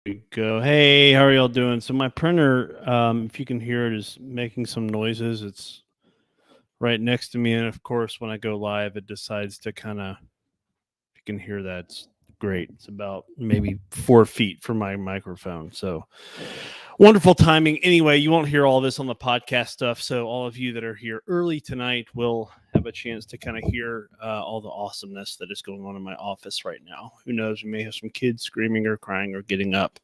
We go. Hey, how are y'all doing? So my printer, if you can hear it, is making some noises. It's right next to me, and of course, when I go live, it decides to kind of. You can hear that. It's great. It's about maybe 4 feet from my microphone. So wonderful timing. Anyway, you won't hear all this on the podcast stuff. So all of you that are here early tonight will have a chance to kind of hear all the awesomeness that is going on in my office right now. Who knows? We may have some kids screaming or crying or getting up.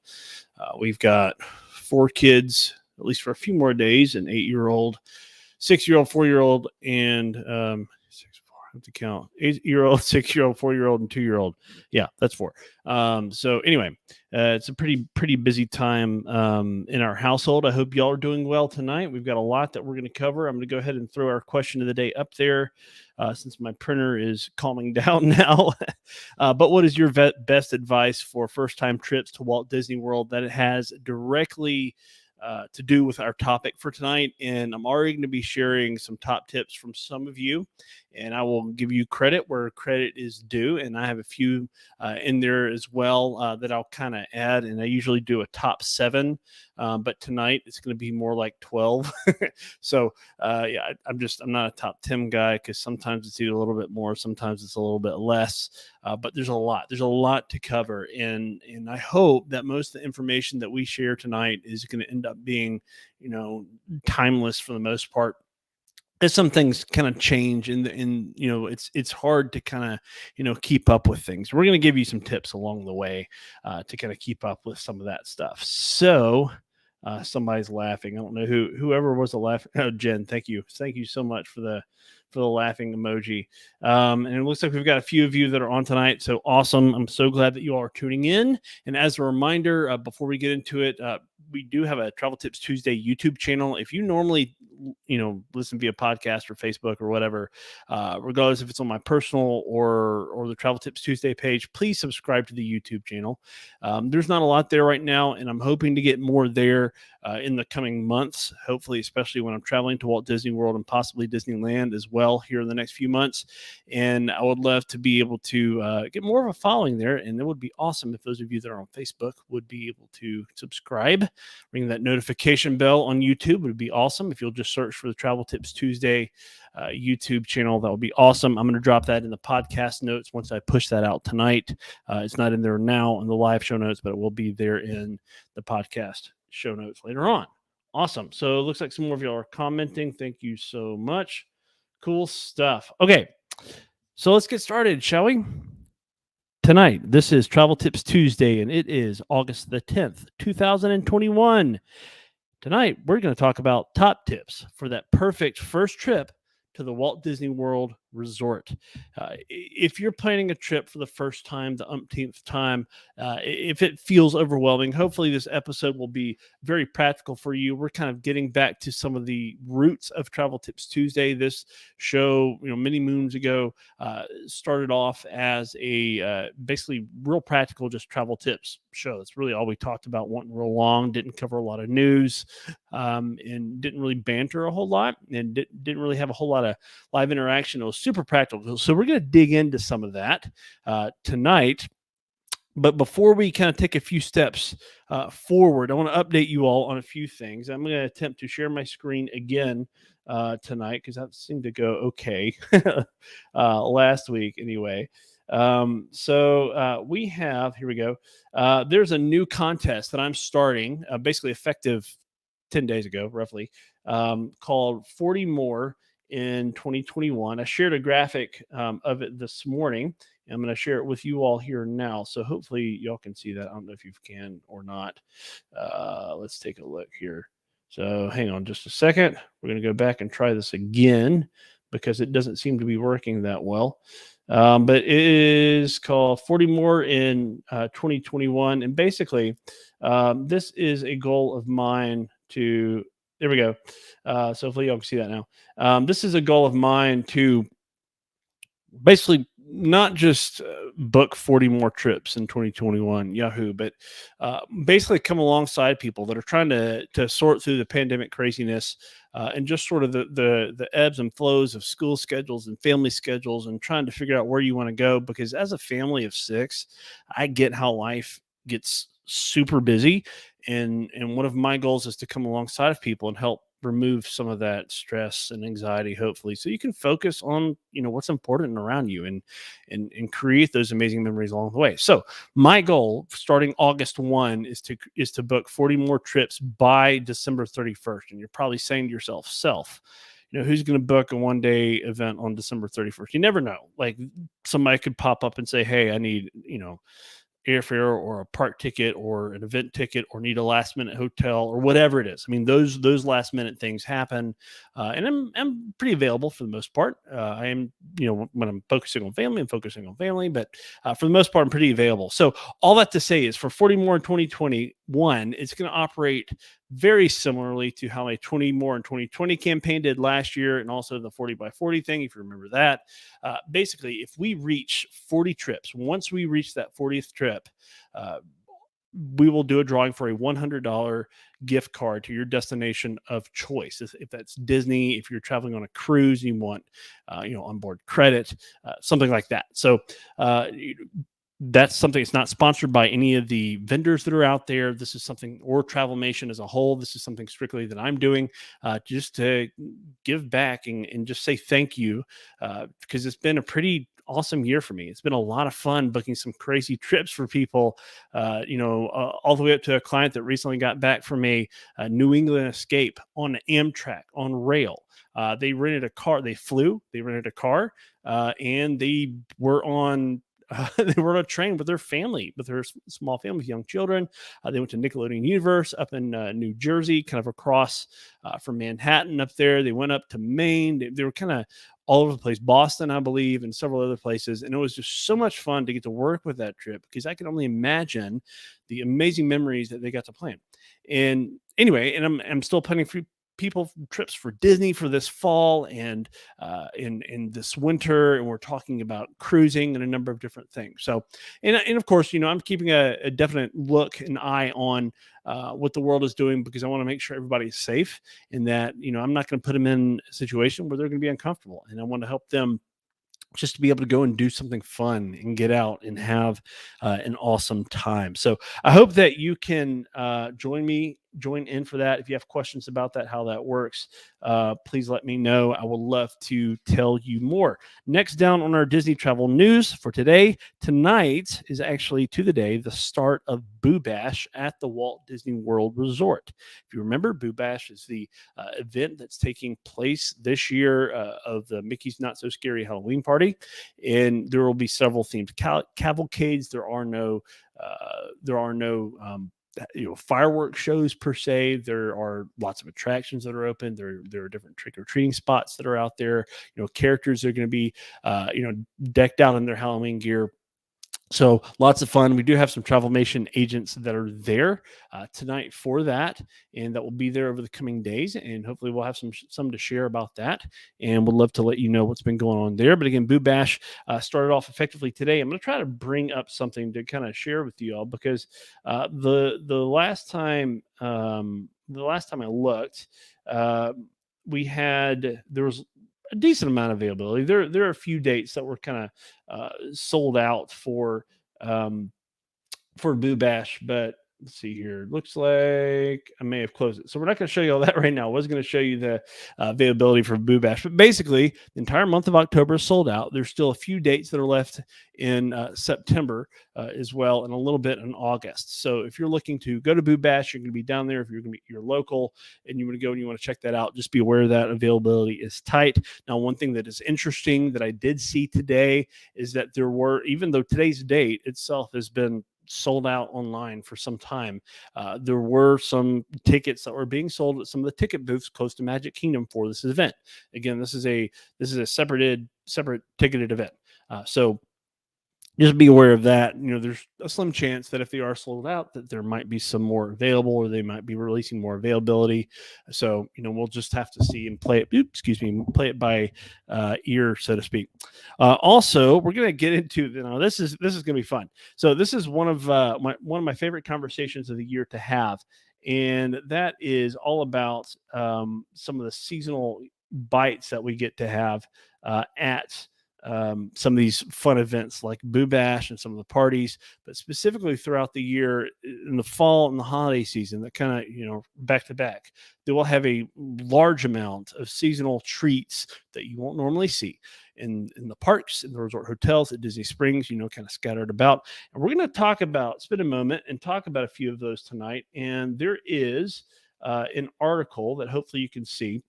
We've got 4 kids, at least for a few more days, an 8-year-old, 6-year-old, 4-year-old, and I have to count 8-year-old, 6-year-old, 4-year-old, and 2-year-old. Yeah, that's 4. So anyway, it's a pretty busy time in our household. I hope y'all are doing well tonight. We've got a lot that we're going to cover. I'm going to go ahead and throw our question of the day up there since my printer is calming down now. But what is your best advice for first-time trips to Walt Disney World that it has directly to do with our topic for tonight? And I'm already going to be sharing some top tips from some of you, and I will give you credit where credit is due. And I have a few in there as well that I'll kind of add. And I usually do a top 7, but tonight it's going to be more like 12. So yeah, I'm not a top 10 guy because sometimes it's either a little bit more, sometimes it's a little bit less. But there's a lot to cover, and I hope that most of the information that we share tonight is going to end up being, timeless for the most part. As some things kind of change, and it's hard to kind of keep up with things. We're going to give you some tips along the way to kind of keep up with some of that stuff. So somebody's laughing. I don't know whoever was the laugh. Oh, Jen, thank you so much for the laughing emoji. And it looks like we've got a few of you that are on tonight. So awesome. I'm so glad that you all are tuning in. And as a reminder, before we get into it, we do have a Travel Tips Tuesday YouTube channel. If you normally, listen via podcast or Facebook or whatever, regardless if it's on my personal or the Travel Tips Tuesday page, please subscribe to the YouTube channel. There's not a lot there right now, and I'm hoping to get more there in the coming months, hopefully, especially when I'm traveling to Walt Disney World and possibly Disneyland as well here in the next few months. And I would love to be able to get more of a following there, and it would be awesome if those of you that are on Facebook would be able to subscribe, ring that notification bell on YouTube. It would be awesome if you'll just search for the Travel Tips Tuesday YouTube channel. That would be awesome. I'm going to drop that in the podcast notes once I push that out tonight. It's not in there now in the live show notes, but it will be there in the podcast show notes later on. Awesome. So it looks like some more of y'all are commenting. Thank you so much. Cool stuff. Okay, so let's get started, shall we? Tonight, this is Travel Tips Tuesday, and it is August the 10th, 2021. Tonight, we're going to talk about top tips for that perfect first trip to the Walt Disney World Resort. If you're planning a trip for the first time, the umpteenth time, if it feels overwhelming, hopefully this episode will be very practical for you. We're kind of getting back to some of the roots of Travel Tips Tuesday. This show, many moons ago, started off as a basically real practical, just travel tips show. That's really all we talked about. Went real long, didn't cover a lot of news, and didn't really banter a whole lot, and didn't really have a whole lot of live interaction. It was super practical. So we're going to dig into some of that tonight. But before we kind of take a few steps forward, I want to update you all on a few things. I'm going to attempt to share my screen again tonight because that seemed to go okay last week anyway. So we have, here we go. There's a new contest that I'm starting, basically effective 10 days ago, roughly, called 40 More in 2021. I shared a graphic of it this morning. I'm going to share it with you all here now. So hopefully y'all can see that. I don't know if you can or not. Let's take a look here. So hang on just a second. We're going to go back and try this again because it doesn't seem to be working that well. But it is called 40 More in 2021. And basically, this is a goal of mine to, there we go. So hopefully y'all can see that now. This is a goal of mine to basically not just book 40 more trips in 2021, Yahoo, but basically come alongside people that are trying to sort through the pandemic craziness and just sort of the ebbs and flows of school schedules and family schedules and trying to figure out where you want to go. Because as a family of 6, I get how life gets super busy, and one of my goals is to come alongside of people and help remove some of that stress and anxiety, hopefully, so you can focus on what's important around you, and create those amazing memories along the way. So my goal starting August 1 is to book 40 more trips by December 31st. And you're probably saying to yourself, who's going to book a 1 day event on December 31st? You never know. Like, somebody could pop up and say, hey, I need airfare or a park ticket or an event ticket, or need a last minute hotel, or whatever it is. I mean, those last minute things happen, and I'm pretty available for the most part. I am, when I'm focusing on family, I'm focusing on family, but for the most part, I'm pretty available. So all that to say is, for 40 more in 2021, it's going to operate very similarly to how my 20 more in 2020 campaign did last year, and also the 40 by 40 thing, if you remember that. Basically, if we reach 40 trips, once we reach that 40th trip, uh, we will do a drawing for a $100 gift card to your destination of choice. If that's Disney, if you're traveling on a cruise, you want, onboard credit, something like that. So, uh, that's something. It's not sponsored by any of the vendors that are out there. This is something, or Travelmation as a whole. This is something strictly that I'm doing, just to give back, and just say thank you, because it's been a pretty awesome year for me. It's been a lot of fun booking some crazy trips for people, all the way up to a client that recently got back from a New England escape on Amtrak on rail. They rented a car. They rented a car, and they were on they were on a train with their family, with their small family with young children. They went to Nickelodeon Universe up in New Jersey, kind of across from Manhattan up there. They went up to Maine. They were kind of all over the place, Boston, I believe, and several other places. And it was just so much fun to get to work with that trip, because I can only imagine the amazing memories that they got to plan. And anyway, and I'm still planning for people trips for Disney for this fall, and in this winter, and we're talking about cruising and a number of different things. So, and of course, I'm keeping a definite look and eye on what the world is doing, because I want to make sure everybody's safe, and that I'm not going to put them in a situation where they're going to be uncomfortable, and I want to help them just to be able to go and do something fun and get out and have an awesome time. So I hope that you can join in for that. If you have questions about that, how that works, please let me know. I would love to tell you more. Next down on our Disney travel news for today, tonight is actually, to the day, the start of Boo Bash at the Walt Disney World Resort. If you remember, Boo Bash is the event that's taking place this year, of the Mickey's Not So Scary Halloween Party, and there will be several themed cavalcades. There are no fireworks shows per se. There are lots of attractions that are open. There are different trick-or-treating spots that are out there. Characters are going to be decked out in their Halloween gear. So lots of fun. We do have some Travelmation agents that are there tonight for that, and that will be there over the coming days. And hopefully we'll have some to share about that. And we'd love to let you know what's been going on there. But again, Boo Bash started off effectively today. I'm going to try to bring up something to kind of share with you all, because the last time I looked, there was a decent amount of availability. There are a few dates that were kind of sold out um, for Boo Bash, but let's see here. Looks like I may have closed it. So we're not going to show you all that right now. I was going to show you the availability for Boo Bash, but basically the entire month of October is sold out. There's still a few dates that are left in September as well, and a little bit in August. So if you're looking to go to Boo Bash, you're going to be down there. If you're local and you want to go and you want to check that out, just be aware that availability is tight. Now, one thing that is interesting that I did see today is that even though today's date itself has been sold out online for some time, there were some tickets that were being sold at some of the ticket booths close to Magic Kingdom for this event. Again, this is a separate ticketed event. So just be aware of that. There's a slim chance that if they are sold out, that there might be some more available, or they might be releasing more availability. So, we'll just have to see and play it by ear, so to speak. Also, we're going to get into, this is going to be fun. So this is one of my favorite conversations of the year to have. And that is all about some of the seasonal bites that we get to have at some of these fun events like Boo Bash and some of the parties, but specifically throughout the year in the fall and the holiday season, that kind of, back to back, they will have a large amount of seasonal treats that you won't normally see in the parks, in the resort hotels at Disney Springs, kind of scattered about. And we're going to spend a moment and talk about a few of those tonight. And there is an article that hopefully you can see.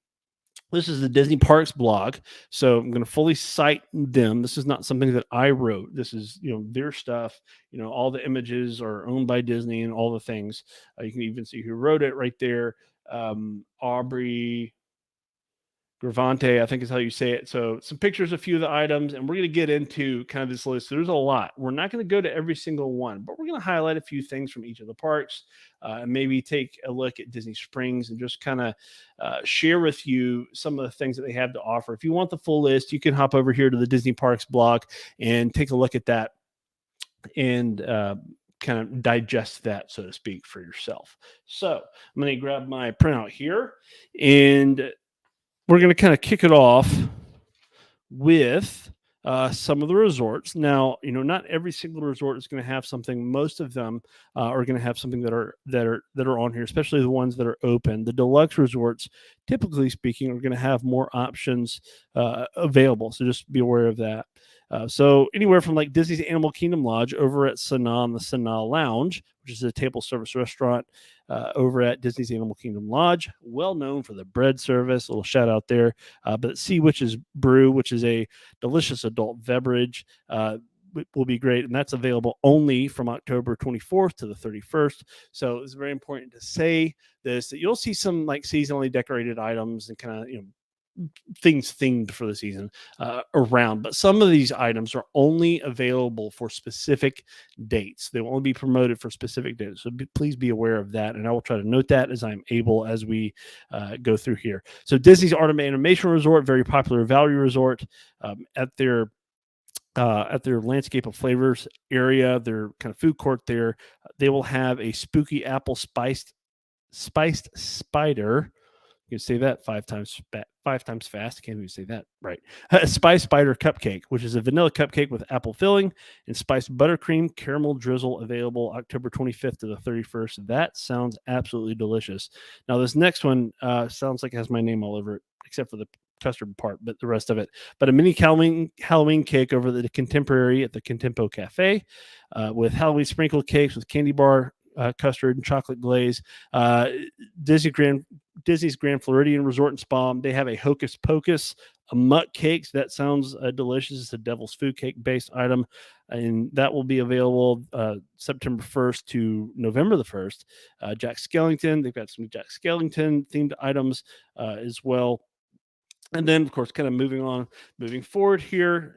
This is the Disney Parks blog, so I'm going to fully cite them. This is not something that I wrote. This is, their stuff. All the images are owned by Disney and all the things. You can even see who wrote it right there. Aubrey Gravante, I think is how you say it. So some pictures, a few of the items, and we're going to get into kind of this list. So there's a lot. We're not going to go to every single one, but we're going to highlight a few things from each of the parks, and maybe take a look at Disney Springs and just kind of share with you some of the things that they have to offer. If you want the full list, you can hop over here to the Disney Parks blog and take a look at that and kind of digest that, so to speak, for yourself. So I'm going to grab my printout here, and we're going to kind of kick it off with some of the resorts. Now, not every single resort is going to have something. Most of them are going to have something that are on here, especially the ones that are open. The deluxe resorts, typically speaking, are going to have more options available. So just be aware of that. So anywhere from like Disney's Animal Kingdom Lodge over at Sanaa, the Sanaa Lounge, which is a table service restaurant over at Disney's Animal Kingdom Lodge, well known for the bread service. A little shout out there. But Sea Witch's Brew, which is a delicious adult beverage, will be great, and that's available only from October 24th to the 31st. So it's very important to say this, that you'll see some like seasonally decorated items and kind of things themed for the season around, but some of these items are only available for specific dates. They will only be promoted for specific dates, so please be aware of that, and I will try to note that as I'm able as we go through here. So Disney's Art of Animation Resort, very popular value resort, at their Landscape of Flavors area, their kind of food court there, they will have a spooky apple spiced spider. You can say that five times fast. I can't even say that right. A Spice Spider cupcake, which is a vanilla cupcake with apple filling and spiced buttercream caramel drizzle, available October 25th to the 31st. That sounds absolutely delicious. Now, this next one sounds like it has my name all over it, except for the custard part, but the rest of it. But a mini Halloween cake over the Contemporary at the Contempo Cafe, with Halloween sprinkle cakes with candy bar, custard and chocolate glaze. Disney's Grand Floridian Resort and Spa, they have a Hocus Pocus, a mutt cake. So that sounds delicious. It's a devil's food cake based item, and that will be available September 1st to November the 1st. Jack Skellington, they've got some Jack Skellington themed items as well. And then, of course, kind of moving forward here.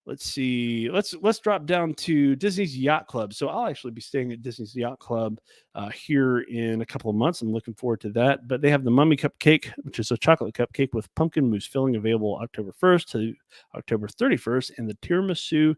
Let's see. Let's drop down to Disney's Yacht Club. So I'll actually be staying at Disney's Yacht Club here in a couple of months. I'm looking forward to that. But they have the Mummy Cupcake, which is a chocolate cupcake with pumpkin mousse filling, available October 1st to October 31st, and the Tiramisu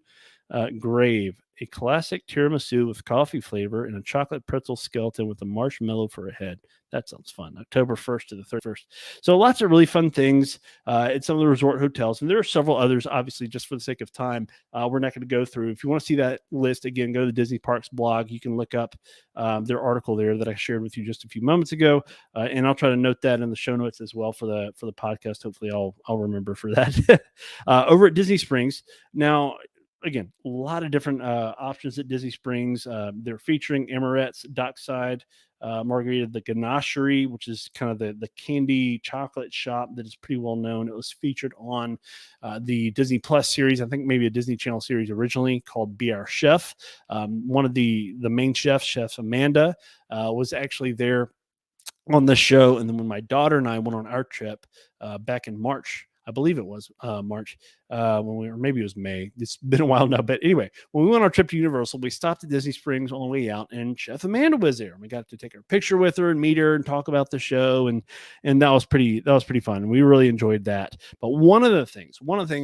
Grave, a classic tiramisu with coffee flavor and a chocolate pretzel skeleton with a marshmallow for a head. That sounds fun. October 1st to the 31st. So lots of really fun things at some of the resort hotels. And there are several others, obviously, just for the sake of time. We're not going to go through. If you want to see that list, again, go to the Disney Parks blog. You can look up their article there that I shared with you just a few moments ago. And I'll try to note that in the show notes as well for the podcast. Hopefully I'll remember for that. Over at Disney Springs. Now, again, a lot of different options at Disney Springs. They're featuring Amorette's Dockside Margarita, the Ganachery, which is kind of the candy chocolate shop that is pretty well known. It was featured on the Disney Plus series, I think maybe a Disney Channel series originally, called Be Our Chef. One of the main chefs, Amanda, was actually there on the show. And then when my daughter and I went on our trip back in March, I believe it was March, maybe it was May. It's been a while now. But anyway, when we went on our trip to Universal, we stopped at Disney Springs on the way out, and Chef Amanda was there. We got to take a picture with her and meet her and talk about the show, and that was pretty fun. We really enjoyed that. But one of the things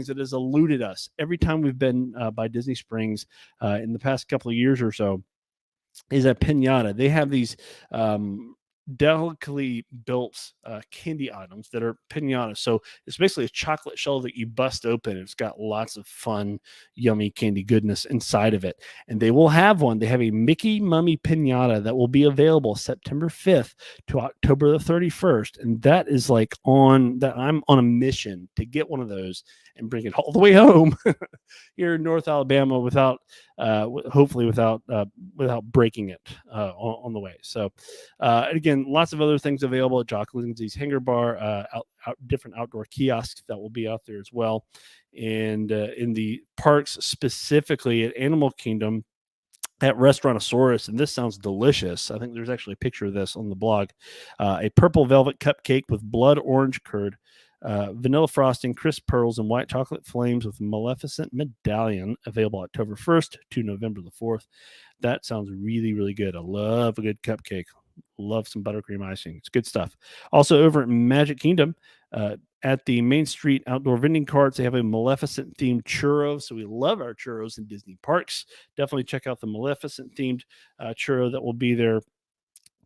that has eluded us every time we've been by Disney Springs in the past couple of years or so is a piñata. They have these delicately built candy items that are pinatas. So it's basically a chocolate shell that you bust open. It's got lots of fun, yummy candy goodness inside of it. And they will have one. They have a Mickey Mummy pinata that will be available September 5th to October the 31st. And that is like on that. I'm on a mission to get one of those and bring it all the way home here in North Alabama without, hopefully without breaking it on the way. So, again, lots of other things available at Jock Lindsay's Hangar Bar, different outdoor kiosks that will be out there as well. And in the parks, specifically at Animal Kingdom, at Restaurantosaurus, and this sounds delicious. I think there's actually a picture of this on the blog. A purple velvet cupcake with blood orange curd, vanilla frosting, crisp pearls, and white chocolate flames with Maleficent medallion, available October 1st to November the 4th. That sounds really, really good. I love a good cupcake. Love some buttercream icing. It's good stuff. Also, over at Magic Kingdom, at the Main Street outdoor vending carts, they have a Maleficent themed churro. So we love our churros in Disney parks. Definitely check out the Maleficent themed churro that will be there.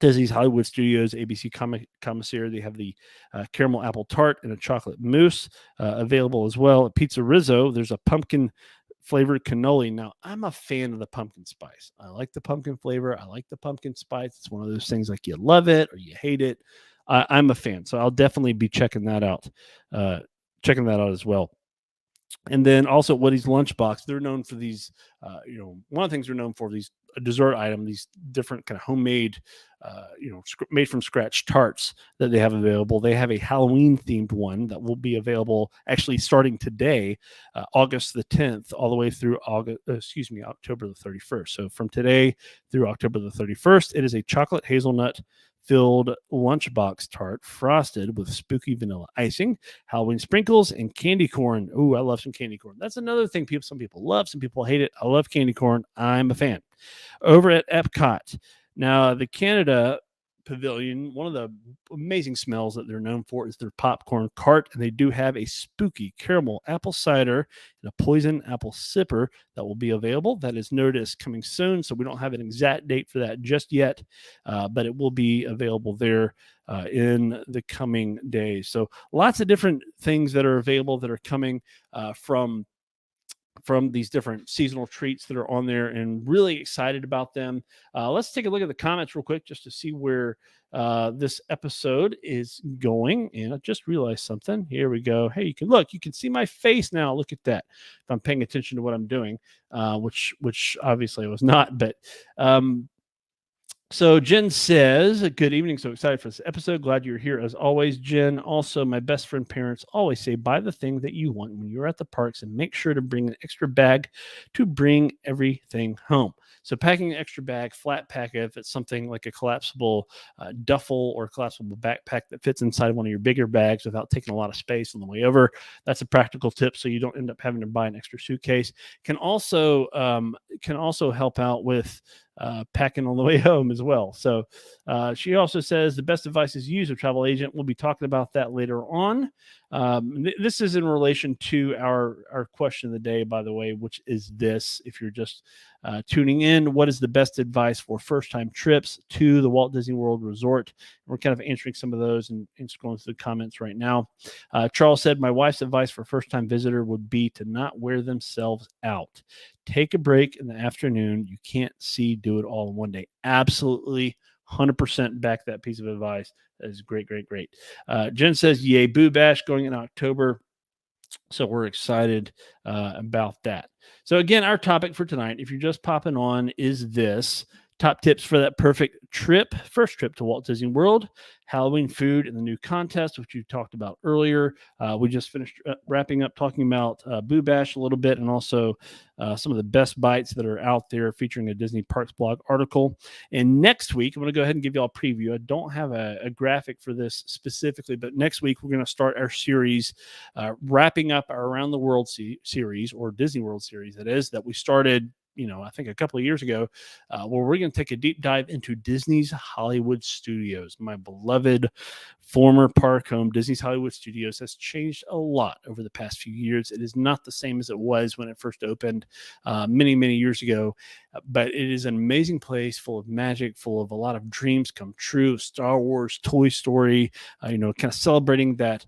Disney's Hollywood Studios, ABC Commissary. They have the caramel apple tart and a chocolate mousse available as well. At Pizza Rizzo, there's a pumpkin flavored cannoli. Now, I'm a fan of the pumpkin spice. I like the pumpkin flavor. I like the pumpkin spice. It's one of those things like you love it or you hate it. I'm a fan, so I'll definitely be checking that out as well. And then also Woody's Lunchbox. They're known for these, one of the things they're known for, these dessert item, these different kind of homemade, made from scratch tarts that they have available. They have a Halloween themed one that will be available actually starting today, August the 10th, all the way through October the 31st. So from today through October the 31st, it is a chocolate hazelnut filled lunchbox tart frosted with spooky vanilla icing, Halloween sprinkles, and candy corn. Ooh, I love some candy corn. That's another thing some people love, some people hate it. I love candy corn. I'm a fan. Over at Epcot, now the Canada Pavilion, one of the amazing smells that they're known for is their popcorn cart, and they do have a spooky caramel apple cider and a poison apple sipper that will be available. That is noted as coming soon, so we don't have an exact date for that just yet, but it will be available there in the coming days. So lots of different things that are available that are coming from these different seasonal treats that are on there, and really excited about them. Let's take a look at the comments real quick just to see where this episode is going. And I just realized something. Here we go. Hey, you can see my face now. Look at that. If I'm paying attention to what I'm doing, which obviously I was not, but so Jen says, good evening. So excited for this episode. Glad you're here as always, Jen. Also, my best friend parents always say, buy the thing that you want when you're at the parks and make sure to bring an extra bag to bring everything home. So packing an extra bag, flat pack, if it's something like a collapsible duffel or collapsible backpack that fits inside one of your bigger bags without taking a lot of space on the way over. That's a practical tip, so you don't end up having to buy an extra suitcase. Can also help out with packing on the way home as well. So she also says the best advice is use a travel agent. We'll be talking about that later on. This is in relation to our question of the day, by the way, which is this: if you're just tuning in, what is the best advice for first-time trips to the Walt Disney World Resort? We're kind of answering some of those and scrolling through the comments right now. Charles said, my wife's advice for first-time visitor would be to not wear themselves out. Take a break in the afternoon. You can't do it all in one day. Absolutely, 100% back that piece of advice. That is great. Jen says, yay, Boo Bash going in October. So we're excited about that. So again, our topic for tonight, if you're just popping on, is this: top tips for that perfect trip, first trip to Walt Disney World, Halloween food, and the new contest, which you talked about earlier. We just finished wrapping up talking about Boo Bash a little bit, and also some of the best bites that are out there, featuring a Disney Parks blog article. And next week, I'm going to go ahead and give you all a preview. I don't have a graphic for this specifically, but next week we're going to start our series, wrapping up our Around the World series, or Disney World series, that we started I think a couple of years ago, where we're going to take a deep dive into Disney's Hollywood Studios. My beloved former park home, Disney's Hollywood Studios, has changed a lot over the past few years. It is not the same as it was when it first opened many, many years ago, but it is an amazing place full of magic, full of a lot of dreams come true. Star Wars, Toy Story, kind of celebrating that,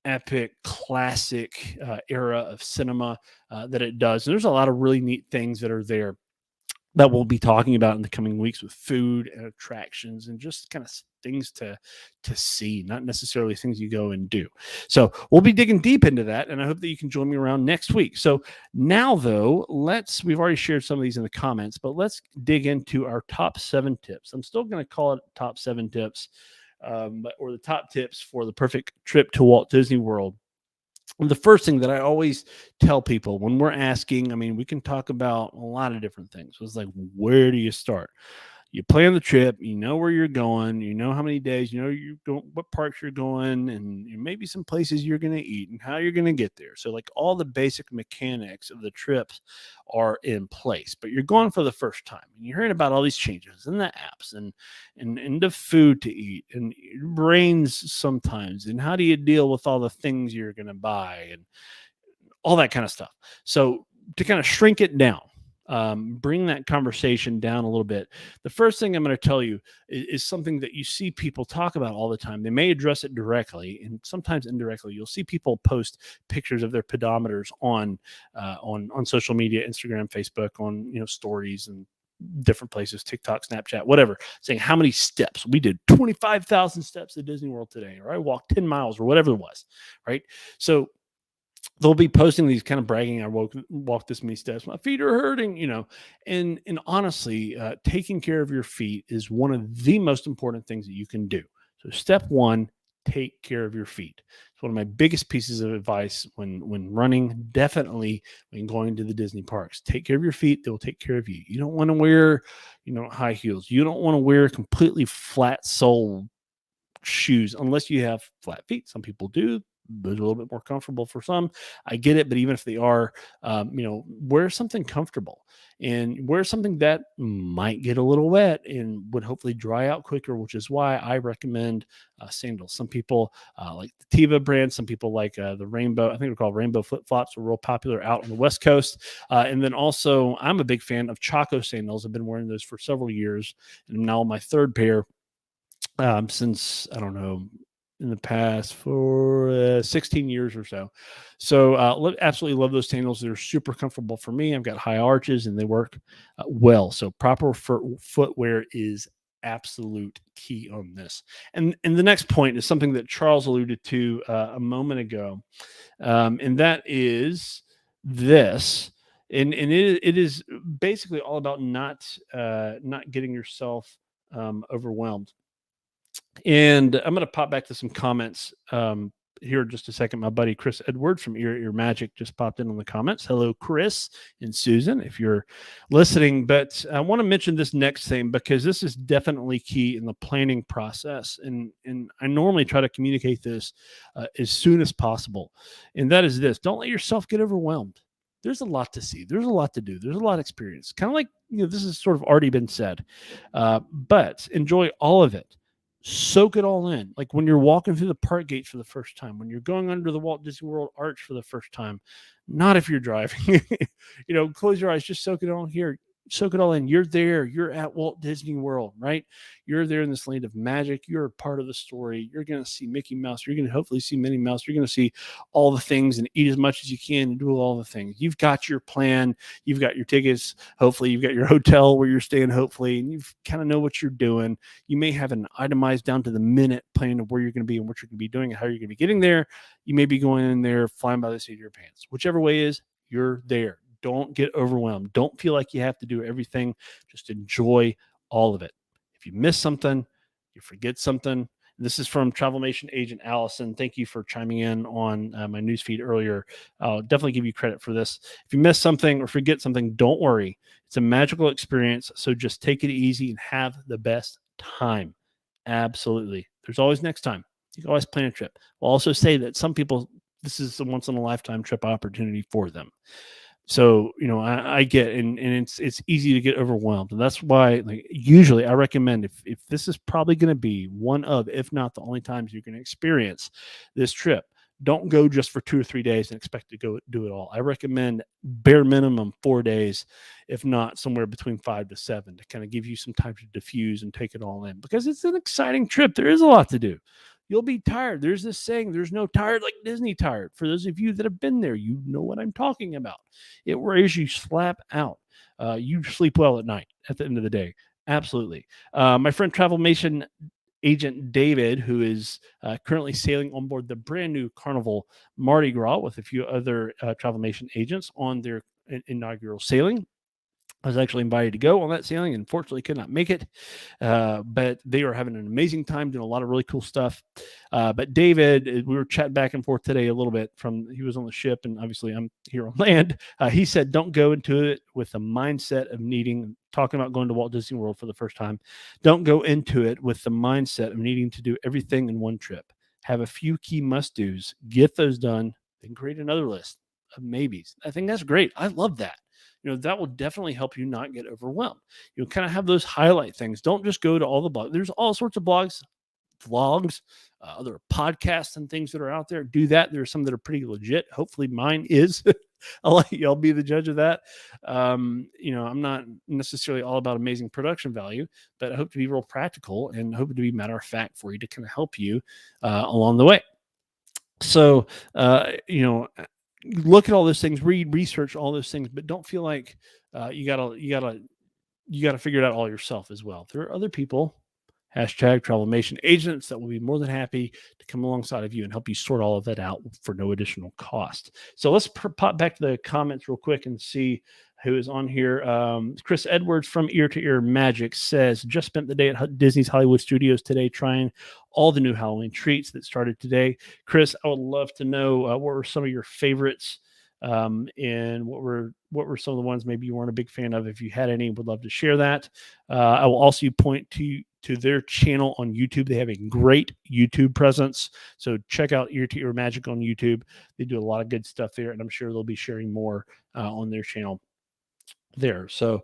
epic classic era of cinema that it does. And there's a lot of really neat things that are there that we'll be talking about in the coming weeks with food and attractions and just kind of things to see, not necessarily things you go and do. So we'll be digging deep into that, and I hope that you can join me around next week. So now, though, we've already shared some of these in the comments, but let's dig into our top 7 tips. I'm still going to call it top 7 tips, or the top tips for the perfect trip to Walt Disney World. And the first thing that I always tell people when we're asking, I mean, we can talk about a lot of different things. It's like, where do you start? You plan the trip, you know where you're going, you know how many days, you know you go, what parks you're going, and maybe some places you're going to eat and how you're going to get there. So, like, all the basic mechanics of the trips are in place. But you're going for the first time, and you're hearing about all these changes and the apps and the food to eat, and it rains sometimes, and how do you deal with all the things you're going to buy and all that kind of stuff. So, to kind of shrink it down, bring that conversation down a little bit. The first thing I'm going to tell you is something that you see people talk about all the time. They may address it directly, and sometimes indirectly. You'll see people post pictures of their pedometers on social media, Instagram, Facebook, on stories and different places, TikTok, Snapchat, whatever, saying how many steps. We did 25,000 steps at Disney World today, or I walked 10 miles, or whatever it was, right? So they'll be posting these, kind of bragging, I walked this many steps, my feet are hurting, and honestly, taking care of your feet is one of the most important things that you can do. So step one, take care of your feet. It's one of my biggest pieces of advice when running, definitely when going to the Disney parks. Take care of your feet, they will take care of you. You don't want to wear high heels. You don't want to wear completely flat sole shoes unless you have flat feet. Some people do. Those are a little bit more comfortable for some. I get it, but even if they are, wear something comfortable and wear something that might get a little wet and would hopefully dry out quicker, which is why I recommend sandals. Some people like the Tiva brand. Some people like the rainbow. I think they're called rainbow flip flops. Are real popular out on the West Coast. And then also, I'm a big fan of Chaco sandals. I've been wearing those for several years, and I'm now on my 3rd pair. Since, I don't know, in the past for 16 years or so. So absolutely love those sandals. They're super comfortable for me. I've got high arches and they work well. So proper footwear is absolute key on this. And the next point is something that Charles alluded to a moment ago. And that is this. And it is basically all about not getting yourself overwhelmed. And I'm going to pop back to some comments here in just a second. My buddy Chris Edwards from Ear Magic just popped in on the comments. Hello, Chris and Susan, if you're listening. But I want to mention this next thing because this is definitely key in the planning process. And I normally try to communicate this as soon as possible. And that is this: don't let yourself get overwhelmed. There's a lot to see. There's a lot to do. There's a lot of experience. Kind of like, this has sort of already been said, but enjoy all of it. Soak it all in. Like when you're walking through the park gates for the first time, when you're going under the Walt Disney World arch for the first time, not if you're driving, close your eyes, just soak it all here. Soak it all in. You're there. You're at Walt Disney World, right? You're there in this land of magic. You're a part of the story. You're going to see Mickey Mouse. You're going to hopefully see Minnie Mouse. You're going to see all the things and eat as much as you can and do all the things. You've got your plan. You've got your tickets. Hopefully you've got your hotel where you're staying, hopefully, and you kind of know what you're doing. You may have an itemized down to the minute plan of where you're going to be and what you're going to be doing and how you're going to be getting there. You may be going in there flying by the seat of your pants. Whichever way is, you're there. Don't get overwhelmed. Don't feel like you have to do everything. Just enjoy all of it. If you miss something, you forget something. This is from Travelmation agent Allison. Thank you for chiming in on my newsfeed earlier. I'll definitely give you credit for this. If you miss something or forget something, don't worry. It's a magical experience. So just take it easy and have the best time. Absolutely. There's always next time. You can always plan a trip. We'll also say that some people, this is a once in a lifetime trip opportunity for them. So, I get, and it's easy to get overwhelmed. And that's why, like, usually I recommend, if this is probably going to be one of, if not the only times you're going to experience this trip, don't go just for 2 or 3 days and expect to go do it all. I recommend bare minimum 4 days, if not somewhere between 5 to 7, to kind of give you some time to diffuse and take it all in, because it's an exciting trip. There is a lot to do. You'll be tired. There's this saying, there's no tired like Disney tired. For those of you that have been there, you know what I'm talking about. It wears you slap out. You sleep well at night at the end of the day. Absolutely. My friend Travelmation agent David, who is currently sailing on board the brand new Carnival Mardi Gras with a few other Travelmation agents on their inaugural sailing. I was actually invited to go on that sailing, and unfortunately could not make it. But they are having an amazing time doing a lot of really cool stuff. But David, we were chatting back and forth today a little bit. He was on the ship, and obviously I'm here on land. He said, don't go into it with the mindset of talking about going to Walt Disney World for the first time. Don't go into it with the mindset of needing to do everything in one trip. Have a few key must-dos, get those done, then create another list of maybes. I think that's great. I love that. That will definitely help you not get overwhelmed. You'll kind of have those highlight things. Don't just go to all the blogs. There's all sorts of blogs, vlogs, other podcasts and things that are out there. Do that. There's some that are pretty legit. Hopefully mine is. I'll let y'all be the judge of that. I'm not necessarily all about amazing production value, but I hope to be real practical and hope to be matter of fact for you to kind of help you along the way. So, look at all those things, research all those things, but don't feel like you gotta figure it out all yourself as well. There are other people, hashtag Travelmation agents, that will be more than happy to come alongside of you and help you sort all of that out for no additional cost. So let's pop back to the comments real quick and see who is on here. Chris Edwards from Ear to Ear Magic says, just spent the day at Disney's Hollywood Studios today trying all the new Halloween treats that started today. Chris, I would love to know what were some of your favorites, and what were some of the ones maybe you weren't a big fan of. If you had any, would love to share that. I will also point to their channel on YouTube. They have a great YouTube presence, so check out Ear to Ear Magic on YouTube. They do a lot of good stuff there, and I'm sure they'll be sharing more on their channel there. So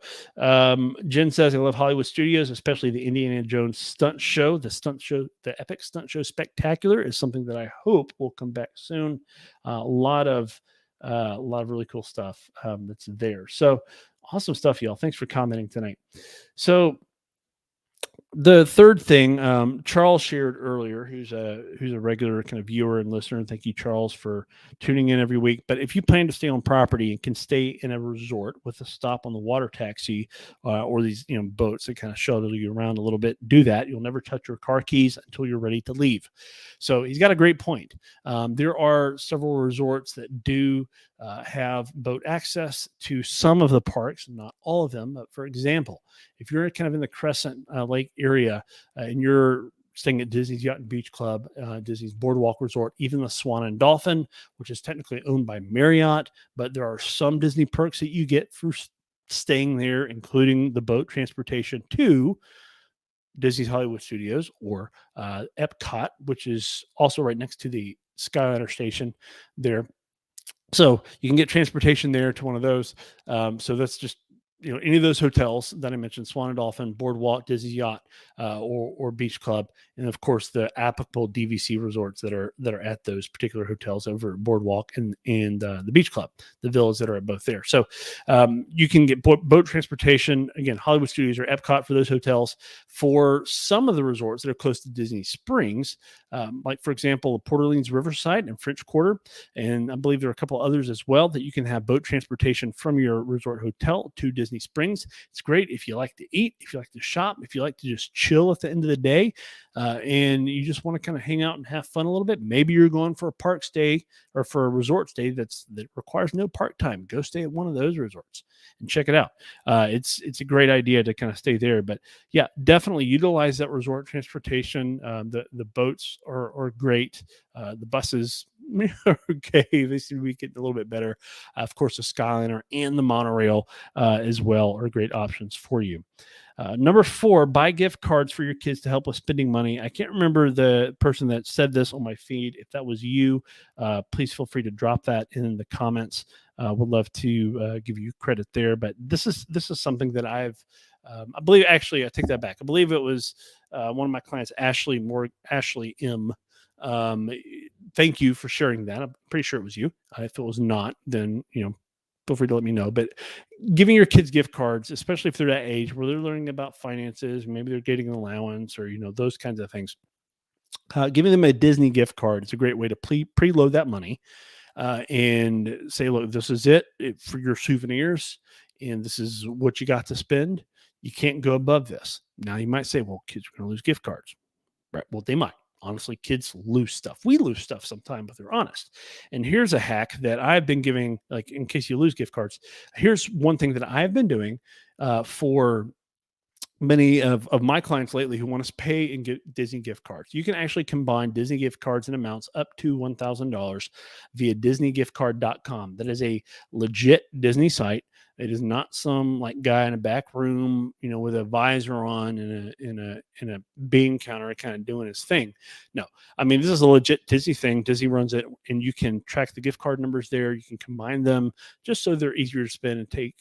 Jen says, I love Hollywood Studios, especially the Indiana Jones stunt show. The epic stunt show spectacular is something that I hope will come back soon. A lot of really cool stuff that's there. So awesome stuff, y'all. Thanks for commenting tonight. So the third thing, Charles shared earlier, who's a regular kind of viewer and listener, and thank you, Charles, for tuning in every week. But if you plan to stay on property and can stay in a resort with a stop on the water taxi or these boats that kind of shuttle you around a little bit, do that. You'll never touch your car keys until you're ready to leave. So he's got a great point. There are several resorts that do have boat access to some of the parks, not all of them. But for example, if you're kind of in the Crescent Lake area and you're staying at Disney's Yacht and Beach Club, Disney's Boardwalk Resort, even the Swan and Dolphin, which is technically owned by Marriott, but there are some Disney perks that you get for staying there, including the boat transportation to Disney's Hollywood Studios or Epcot, which is also right next to the Skyliner station there. So you can get transportation there to one of those. So that's just any of those hotels that I mentioned, Swan and Dolphin, Boardwalk, Disney Yacht, or Beach Club, and of course the applicable DVC resorts that are at those particular hotels over at Boardwalk and the Beach Club, the villas that are at both there. So you can get boat transportation. Again, Hollywood Studios or Epcot for those hotels. For some of the resorts that are close to Disney Springs, like for example, Port Orleans Riverside and French Quarter, and I believe there are a couple others as well, that you can have boat transportation from your resort hotel to Disney Springs. It's great if you like to eat, if you like to shop, if you like to just chill at the end of the day, and you just want to kind of hang out and have fun a little bit. Maybe you're going for a park stay or for a resort stay that requires no park time. Go stay at one of those resorts and check it out. It's a great idea to kind of stay there. But yeah, definitely utilize that resort transportation. The boats are great. The buses are okay. They seem to be getting a little bit better. Of course, the Skyliner and the monorail as well are great options for you. Number 4, buy gift cards for your kids to help with spending money. I can't remember the person that said this on my feed. If that was you, please feel free to drop that in the comments. Would love to give you credit there. But this is something that I believe, actually, I take that back. I believe it was one of my clients, Ashley M. Thank you for sharing that. I'm pretty sure it was you. If it was not, then feel free to let me know. But giving your kids gift cards, especially if they're that age where they're learning about finances, maybe they're getting an allowance or those kinds of things. Giving them a Disney gift card is a great way to preload that money and say, look, this is it for your souvenirs, and this is what you got to spend. You can't go above this. Now you might say, well, kids are going to lose gift cards, right? Well, they might. Honestly, kids lose stuff. We lose stuff sometimes, but they're honest. And here's a hack that I've been giving, like in case you lose gift cards. Here's one thing that I've been doing for many of my clients lately who want to pay and get Disney gift cards. You can actually combine Disney gift cards in amounts up to $1,000 via DisneyGiftCard.com. That is a legit Disney site. It is not some like guy in a back room, with a visor on and in a bean counter kind of doing his thing. No, I mean, this is a legit Disney thing. Disney runs it, and you can track the gift card numbers there. You can combine them just so they're easier to spend and take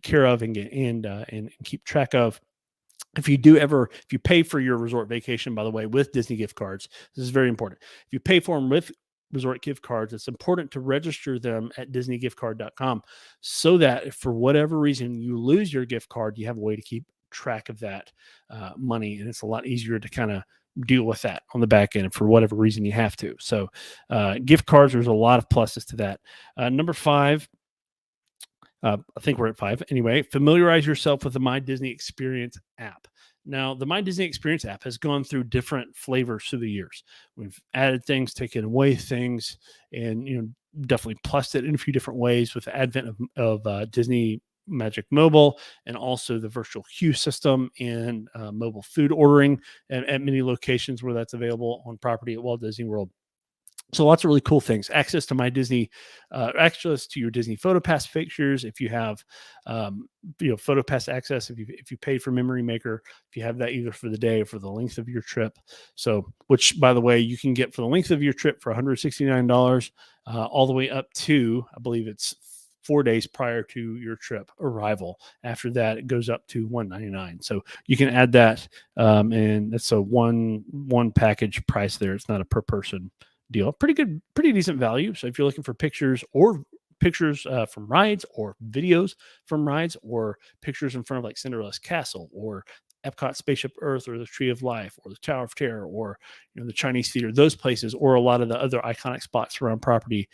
care of and keep track of. If you pay for your resort vacation, by the way, with Disney gift cards, this is very important. If you pay for them with resort gift cards, it's important to register them at DisneyGiftCard.com so that if for whatever reason you lose your gift card, you have a way to keep track of that money, and it's a lot easier to kind of deal with that on the back end for whatever reason you have to. So gift cards, there's a lot of pluses to that. Number 5, I think we're at 5 anyway. Familiarize yourself with the My Disney Experience app. Now, the My Disney Experience app has gone through different flavors through the years. We've added things, taken away things, and definitely plussed it in a few different ways with the advent of Disney Magic Mobile, and also the virtual queue system and mobile food ordering at many locations where that's available on property at Walt Disney World. So lots of really cool things. Access to access to your Disney PhotoPass pictures. If you have, PhotoPass access, if you paid for Memory Maker, if you have that either for the day or for the length of your trip. So, which by the way, you can get for the length of your trip for $169, all the way up to, I believe it's 4 days prior to your trip arrival. After that, it goes up to $199. So you can add that, and that's a one package price there. It's not a per person deal. Pretty decent value. So if you're looking for pictures from rides, or videos from rides, or pictures in front of like Cinderella's castle, or Epcot Spaceship Earth, or the Tree of Life, or the Tower of Terror, or the Chinese Theater, those places, or a lot of the other iconic spots around property,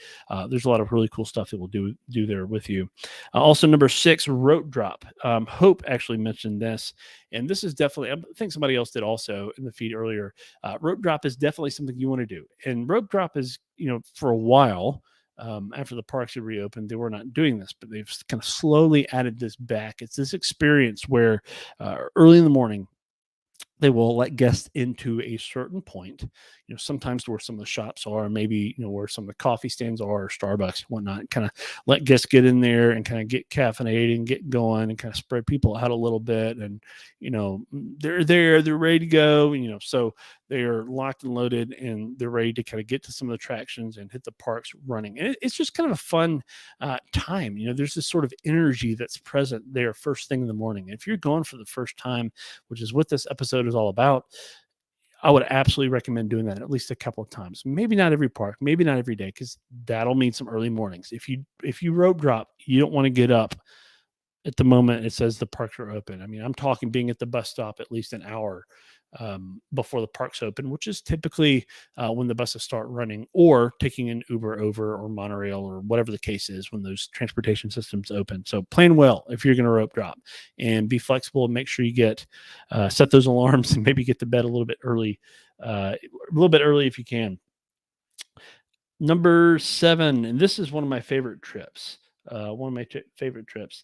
there's a lot of really cool stuff that we'll do there with you. Also, number 6, rope drop. Hope actually mentioned this, and this is definitely, I think somebody else did also in the feed earlier. Rope drop is definitely something you want to do, and rope drop is, for a while, after the parks had reopened, they were not doing this, but they've kind of slowly added this back. It's this experience where early in the morning, they will let guests into a certain point, sometimes where some of the shops are, maybe, where some of the coffee stands are, or Starbucks, whatnot, kind of let guests get in there and kind of get caffeinated and get going and kind of spread people out a little bit. And, they're there, they're ready to go, so they are locked and loaded and they're ready to kind of get to some of the attractions and hit the parks running. And it's just kind of a fun time. There's this sort of energy that's present there first thing in the morning. And if you're going for the first time, which is what this episode is all about, I would absolutely recommend doing that at least a couple of times. Maybe not every park, maybe not every day, because that'll mean some early mornings. If you rope drop, you don't want to get up at the moment it says the parks are open. I mean, I'm talking being at the bus stop at least an hour before the parks open, which is typically when the buses start running, or taking an Uber over, or monorail, or whatever the case is when those transportation systems open. So plan well if you're going to rope drop, and be flexible, and make sure you set those alarms, and maybe get to bed a little bit early if you can. Number 7, and this is one of my favorite trips. One of my favorite trips,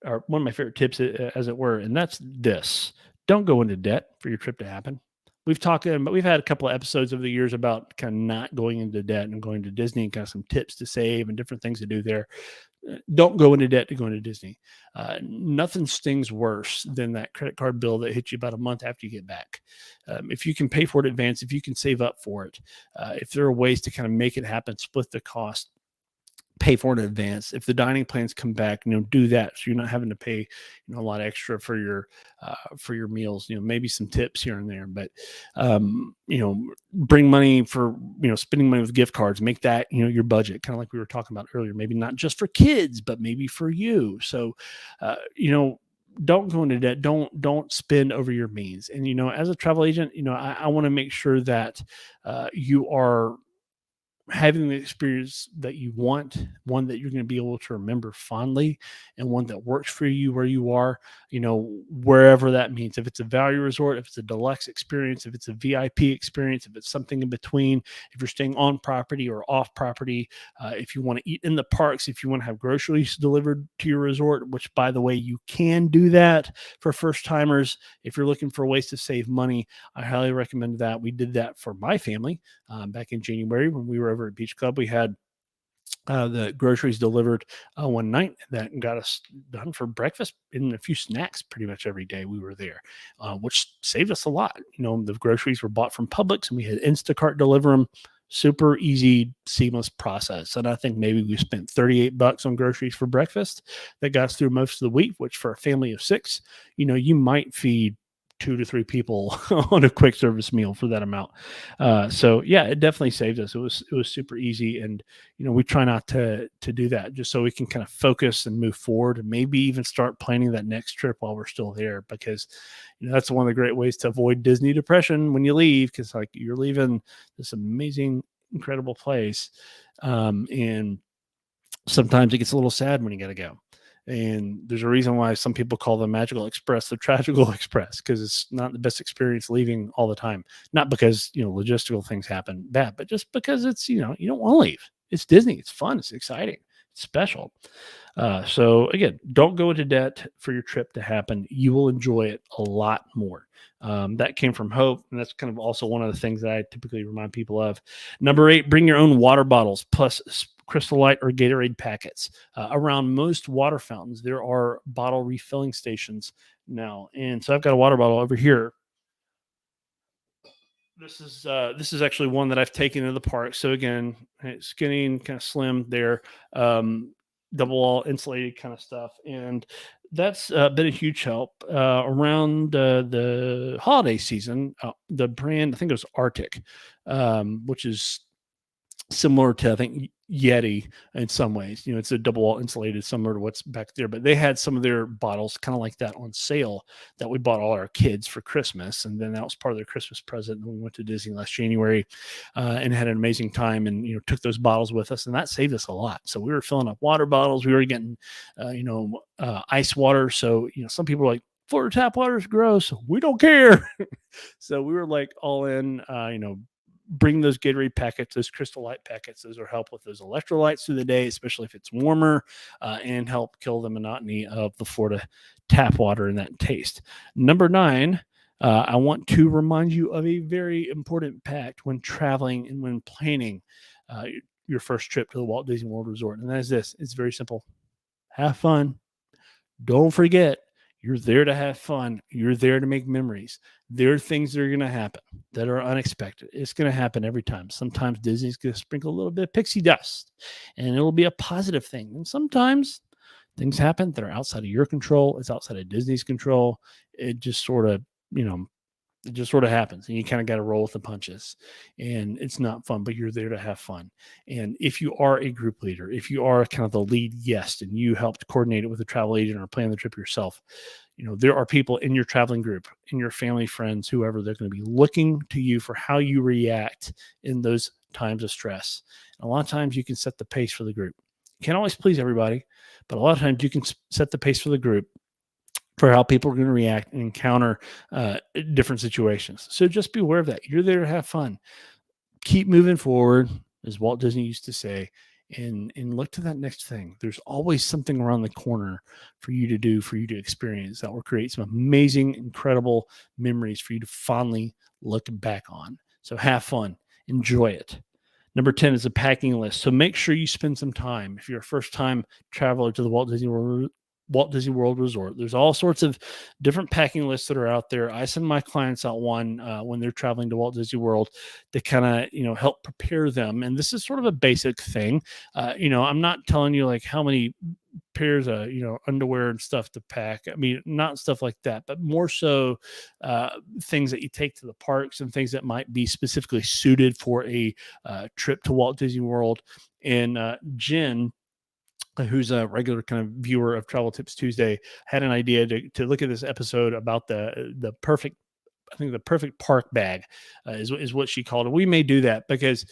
or one of my favorite tips, as it were, and that's this: don't go into debt for your trip to happen. We've had a couple of episodes over the years about kind of not going into debt and going to Disney, and kind of some tips to save and different things to do there. don't go into debt to go into Disney. Nothing stings worse than that credit card bill that hits you about a month after you get back. If you can pay for it in advance, if you can save up for it, if there are ways to kind of make it happen, split the cost, pay for it in advance. If the dining plans come back, do that, so you're not having to pay, a lot extra for your meals. Maybe some tips here and there, but bring money for spending money with gift cards. Make that your budget, kind of like we were talking about earlier. Maybe not just for kids, but maybe for you. So, don't go into debt. Don't spend over your means. And as a travel agent, I want to make sure that you are having the experience that you want, one that you're going to be able to remember fondly, and one that works for you where you are, wherever that means. If it's a value resort, if it's a deluxe experience, if it's a VIP experience, if it's something in between, if you're staying on property or off property, if you want to eat in the parks, if you want to have groceries delivered to your resort, which, by the way, you can do that for first timers. If you're looking for ways to save money, I highly recommend that. We did that for my family back in January when we were over at Beach Club. We had the groceries delivered one night that got us done for breakfast and a few snacks pretty much every day we were there, which saved us a lot. The groceries were bought from Publix and we had Instacart deliver them. Super easy, seamless process. And I think maybe we spent $38 on groceries for breakfast. That got us through most of the week, which for a family of 6, you might feed 2 to 3 people on a quick service meal for that amount. So yeah, it definitely saved us. It was super easy. And, we try not to do that, just so we can kind of focus and move forward, and maybe even start planning that next trip while we're still there, because, that's one of the great ways to avoid Disney depression when you leave. Cause like, you're leaving this amazing, incredible place. And sometimes it gets a little sad when you got to go. And there's a reason why some people call the Magical Express the Tragical Express, because it's not the best experience leaving all the time. Not because, logistical things happen bad, but just because it's, you don't want to leave. It's Disney. It's fun. It's exciting. It's special. So again, don't go into debt for your trip to happen. You will enjoy it a lot more. That came from Hope, and that's kind of also one of the things that I typically remind people of. Number 8, bring your own water bottles plus Crystal Light or Gatorade packets. Around most water fountains, there are bottle refilling stations now, and so I've got a water bottle over here. This is actually one that I've taken to the park. So again, skinny and kind of slim there, double wall insulated kind of stuff, and that's been a huge help around the holiday season. The brand, I think it was Arctic, which is similar to, I think, Yeti in some ways. It's a double wall insulated, similar to what's back there. But they had some of their bottles kind of like that on sale that we bought all our kids for Christmas, and then that was part of their Christmas present. And we went to Disney last January and had an amazing time, and took those bottles with us, and that saved us a lot. So we were filling up water bottles. We were getting ice water. So some people are like, Florida tap water is gross. We don't care. So we were like all in. Bring those Gatorade packets, those Crystal Light packets. Those will help with those electrolytes through the day, especially if it's warmer, and help kill the monotony of the Florida tap water and that taste. Number 9, I want to remind you of a very important fact when traveling and when planning your first trip to the Walt Disney World Resort. And that is this. It's very simple. Have fun. Don't forget, you're there to have fun. You're there to make memories. There are things that are going to happen that are unexpected. It's going to happen every time. Sometimes Disney's going to sprinkle a little bit of pixie dust, and it'll be a positive thing. And sometimes things happen that are outside of your control. It's outside of Disney's control. It just sort of, it just sort of happens, and you kind of got to roll with the punches, and it's not fun, but you're there to have fun. And if you are a group leader, if you are kind of the lead guest and you helped coordinate it with a travel agent or plan the trip yourself, there are people in your traveling group, in your family, friends, whoever, they're going to be looking to you for how you react in those times of stress. And a lot of times you can set the pace for the group. You can't always please everybody, but a lot of times you can set the pace for the group for how people are going to react and encounter different situations. So just be aware of that. You're there to have fun. Keep moving forward, as Walt Disney used to say, and look to that next thing. There's always something around the corner for you to do, for you to experience, that will create some amazing, incredible memories for you to fondly look back on. So have fun. Enjoy it. Number 10 is a packing list. So make sure you spend some time. If you're a first time traveler to the Walt Disney World Resort, there's all sorts of different packing lists that are out there. I send my clients out one when they're traveling to Walt Disney World to kind of, help prepare them. And this is sort of a basic thing. I'm not telling you like how many pairs of underwear and stuff to pack. I mean, not stuff like that, but more so things that you take to the parks and things that might be specifically suited for a trip to Walt Disney World. And Jen, who's a regular kind of viewer of Travel Tips Tuesday, had an idea to look at this episode about the perfect, I think the perfect park bag is what she called it. We may do that because,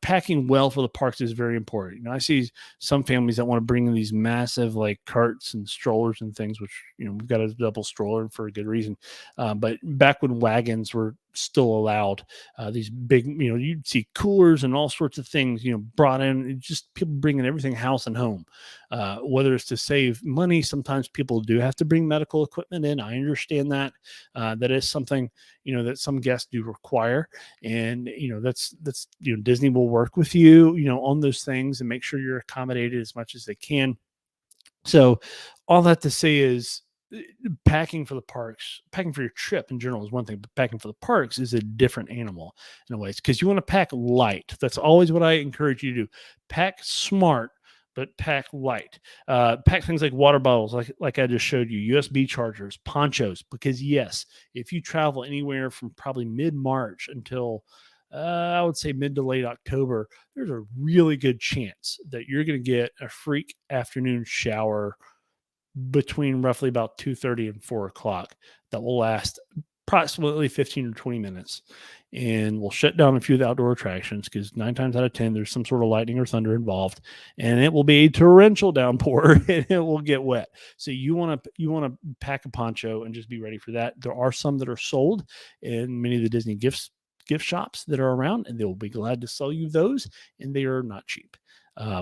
packing well for the parks is very important. I see some families that want to bring in these massive like carts and strollers and things, which, we've got a double stroller for a good reason. But back when wagons were still allowed, these big, you'd see coolers and all sorts of things, brought in, just people bringing everything house and home, whether it's to save money. Sometimes people do have to bring medical equipment in. I understand that. That is something, that some guests do require. And, that's, Disney will work with you, on those things and make sure you're accommodated as much as they can. So all that to say is, packing for the parks, packing for your trip in general is one thing, but packing for the parks is a different animal in a way, because you want to pack light. That's always what I encourage you to do. Pack smart, but pack light. Pack things like water bottles, like I just showed you, USB chargers, ponchos, because yes, if you travel anywhere from probably mid-March until I would say mid to late October, there's a really good chance that you're going to get a freak afternoon shower between roughly about 2:30 and 4 o'clock that will last approximately 15 or 20 minutes. And we'll shut down a few of the outdoor attractions because 9 times out of 10, there's some sort of lightning or thunder involved, and it will be a torrential downpour and it will get wet. So you want to pack a poncho and just be ready for that. There are some that are sold in many of the Disney gift shops that are around, and they will be glad to sell you those, and they are not cheap.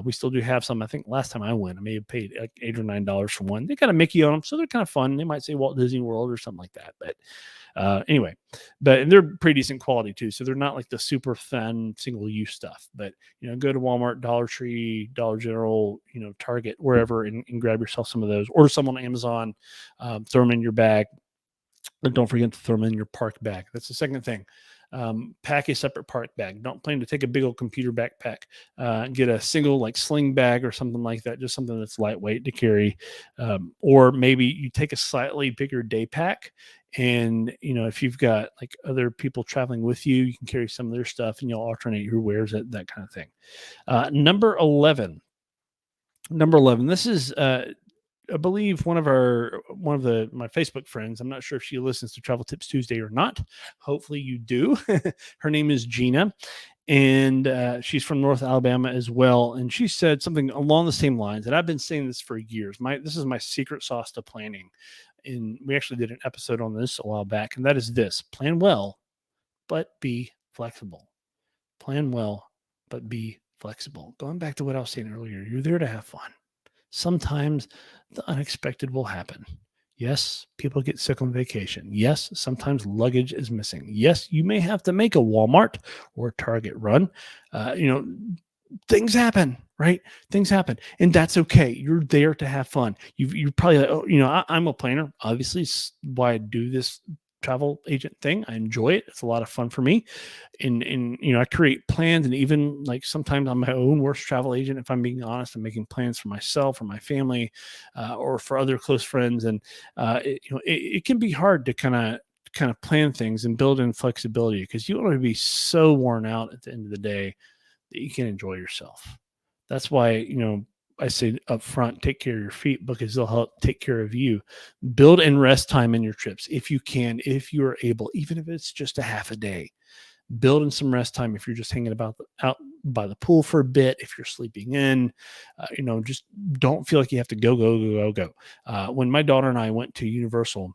We still do have some. I think last time I went, I may have paid like $8 or $9 for one. They got a Mickey on them, so they're kind of fun. They might say Walt Disney World or something like that. But anyway, and they're pretty decent quality too. So they're not like the super thin single-use stuff. But go to Walmart, Dollar Tree, Dollar General, Target, wherever, and grab yourself some of those. Order some on Amazon. Throw them in your bag. But don't forget to throw them in your park bag. That's the second thing. Pack a separate park bag. Don't plan to take a big old computer backpack. Get a single like sling bag or something like that, just something that's lightweight to carry. Or maybe you take a slightly bigger day pack, and if you've got like other people traveling with you, you can carry some of their stuff and you'll alternate who wears it, that kind of thing. Number 11. This is I believe one of my Facebook friends. I'm not sure if she listens to Travel Tips Tuesday or not. Hopefully you do. Her name is Gina, and she's from North Alabama as well. And she said something along the same lines. And I've been saying this for years. This is my secret sauce to planning. And we actually did an episode on this a while back. And that is this: plan well, but be flexible. Plan well, but be flexible. Going back to what I was saying earlier, you're there to have fun. Sometimes the unexpected will happen. Yes, people get sick on vacation. Yes, sometimes luggage is missing. Yes, you may have to make a Walmart or Target run. Things happen, right? Things happen, and that's okay. You're there to have fun. You're probably like, I'm a planner. Obviously, it's why I do this travel agent thing. I enjoy it. It's a lot of fun for me. And I create plans, and even like sometimes I'm my own worst travel agent. If I'm being honest, I'm making plans for myself or my family, or for other close friends. And it can be hard to kind of plan things and build in flexibility, because you don't want to be so worn out at the end of the day that you can enjoy yourself. That's why, I say up front, take care of your feet, because they'll help take care of you. Build in rest time in your trips if you can, if you're able, even if it's just a half a day. Build in some rest time if you're just hanging out by the pool for a bit, if you're sleeping in. Just don't feel like you have to go. When my daughter and I went to Universal,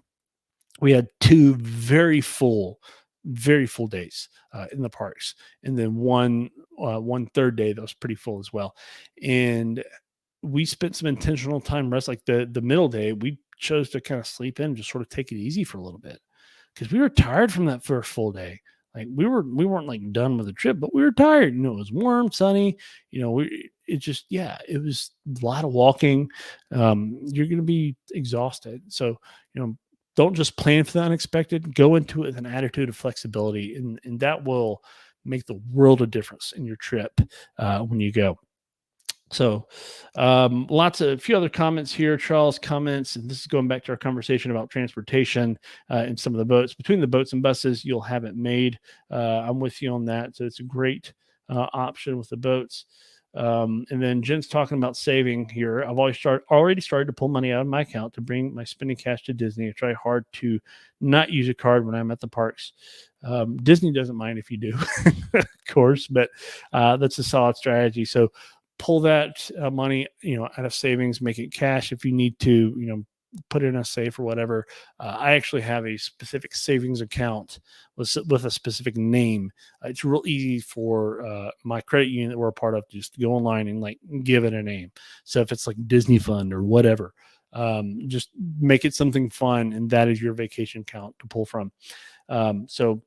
we had 2 very full days in the parks, and then one third day that was pretty full as well. And we spent some intentional time rest, like the middle day. We chose to kind of sleep in, just sort of take it easy for a little bit, because we were tired from that first full day. Like we weren't like done with the trip, but we were tired. It was warm, sunny. It just, yeah, it was a lot of walking. You're going to be exhausted. So, you know, don't just plan for the unexpected. Go into it with an attitude of flexibility, and that will make the world of difference in your trip when you go. So, a few other comments here. Charles comments, and this is going back to our conversation about transportation and some of the boats. Between the boats and buses, you'll have it made. I'm with you on that. So it's a great option with the boats. And then Jen's talking about saving here. I've already started to pull money out of my account to bring my spending cash to Disney. I try hard to not use a card when I'm at the parks. Disney doesn't mind if you do, of course, but that's a solid strategy. So pull that money, out of savings, make it cash if you need to, put it in a safe or whatever. I actually have a specific savings account with a specific name. It's real easy for my credit union that we're a part of just to go online and like give it a name. So if it's like Disney Fund or whatever, just make it something fun, and that is your vacation account to pull from. So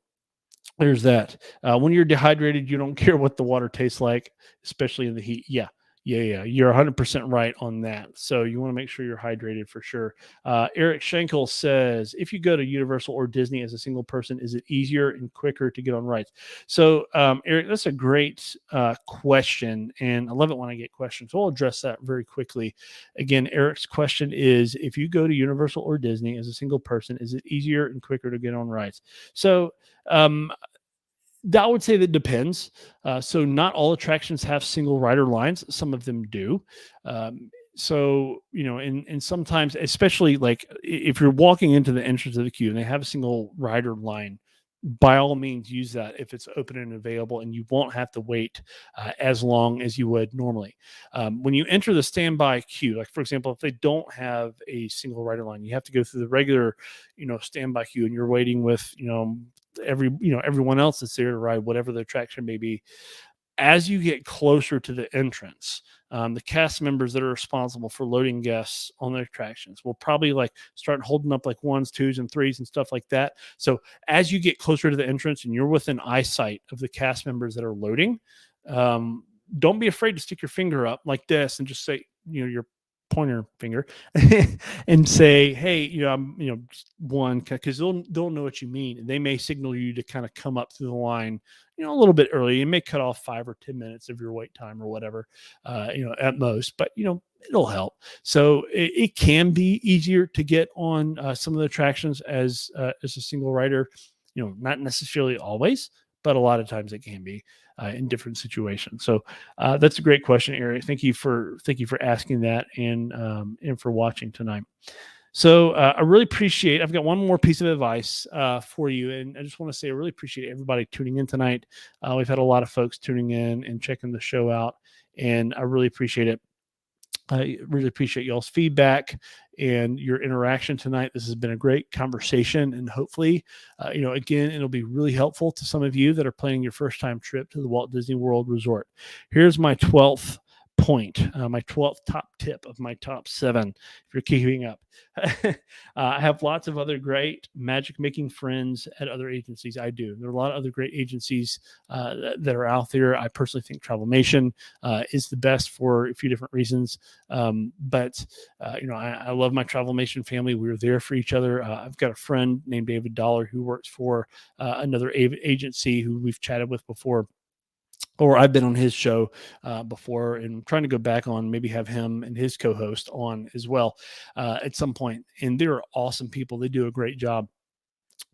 there's that. When you're dehydrated, you don't care what the water tastes like, especially in the heat. Yeah. You're 100% right on that. So you want to make sure you're hydrated for sure. Eric Schenkel says, if you go to Universal or Disney as a single person, is it easier and quicker to get on rides? So, Eric, that's a great question, and I love it when I get questions. So I'll address that very quickly. Again, Eric's question is, if you go to Universal or Disney as a single person, is it easier and quicker to get on rides? So, I would say that depends. So not all attractions have single rider lines. Some of them do. So, and sometimes, especially like if you're walking into the entrance of the queue and they have a single rider line, by all means use that if it's open and available, and you won't have to wait as long as you would normally. When you enter the standby queue, like for example, if they don't have a single rider line, you have to go through the regular, standby queue, and you're waiting with, everyone else that's there to ride whatever the attraction may be. As you get closer to the entrance, the cast members that are responsible for loading guests on the attractions will probably like start holding up like ones, twos, and threes and stuff like that. So as you get closer to the entrance and you're within eyesight of the cast members that are loading, don't be afraid to stick your finger up like this and just say, your pointer finger and say, hey, I'm, just one, because they'll know what you mean, and they may signal you to kind of come up through the line, a little bit early. It may cut off 5 or 10 minutes of your wait time or whatever, at most, but it'll help. So it can be easier to get on some of the attractions as a single rider, not necessarily always, but a lot of times it can be in different situations. So that's a great question, Eric. Thank you for asking that, and for watching tonight. So I really appreciate. I've got one more piece of advice for you, and I just want to say I really appreciate everybody tuning in tonight. We've had a lot of folks tuning in and checking the show out, and I really appreciate it. I really appreciate y'all's feedback and your interaction tonight. This has been a great conversation, and hopefully, again, it'll be really helpful to some of you that are planning your first time trip to the Walt Disney World Resort. Here's my 12th point, my 12th top tip of my top 7, if you're keeping up. I have lots of other great magic making friends at other agencies. I do. There are a lot of other great agencies that are out there. I personally think Travelmation is the best for a few different reasons. But I love my Travelmation family. We're there for each other. I've got a friend named David Dollar who works for another agency who we've chatted with before, or I've been on his show before, and trying to go back on, maybe have him and his co-host on as well at some point. And they're awesome people. They do a great job.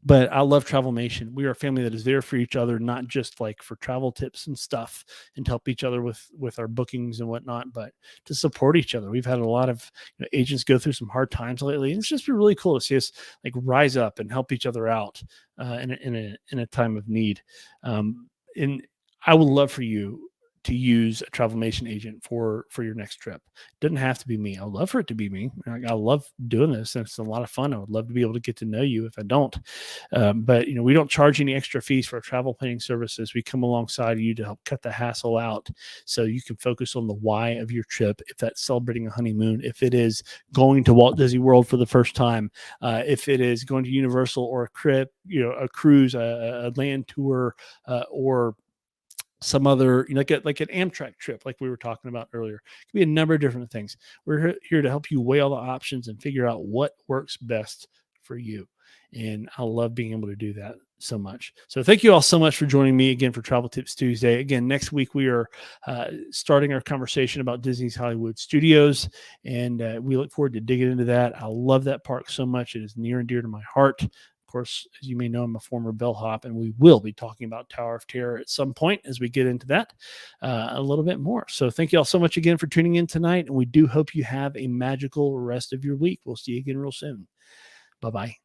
But I love Travelmation. We are a family that is there for each other, not just like for travel tips and stuff and to help each other with our bookings and whatnot, but to support each other. We've had a lot of agents go through some hard times lately, and it's just been really cool to see us like rise up and help each other out in a time of need. And I would love for you to use a travelmation agent for your next trip. It doesn't have to be me. I would love for it to be me. I love doing this, and it's a lot of fun. I would love to be able to get to know you if I don't. But we don't charge any extra fees for our travel planning services. We come alongside you to help cut the hassle out, so you can focus on the why of your trip. If that's celebrating a honeymoon, if it is going to Walt Disney World for the first time, if it is going to Universal or a trip, a cruise, a land tour, or some other, like an Amtrak trip, like we were talking about earlier. It could be a number of different things. We're here to help you weigh all the options and figure out what works best for you. And I love being able to do that so much. So thank you all so much for joining me again for Travel Tips Tuesday. Again, next week we are starting our conversation about Disney's Hollywood Studios, and we look forward to digging into that. I love that park so much. It is near and dear to my heart. Of course, as you may know, I'm a former bellhop, and we will be talking about Tower of Terror at some point as we get into that a little bit more. So thank you all so much again for tuning in tonight, and we do hope you have a magical rest of your week. We'll see you again real soon. Bye-bye.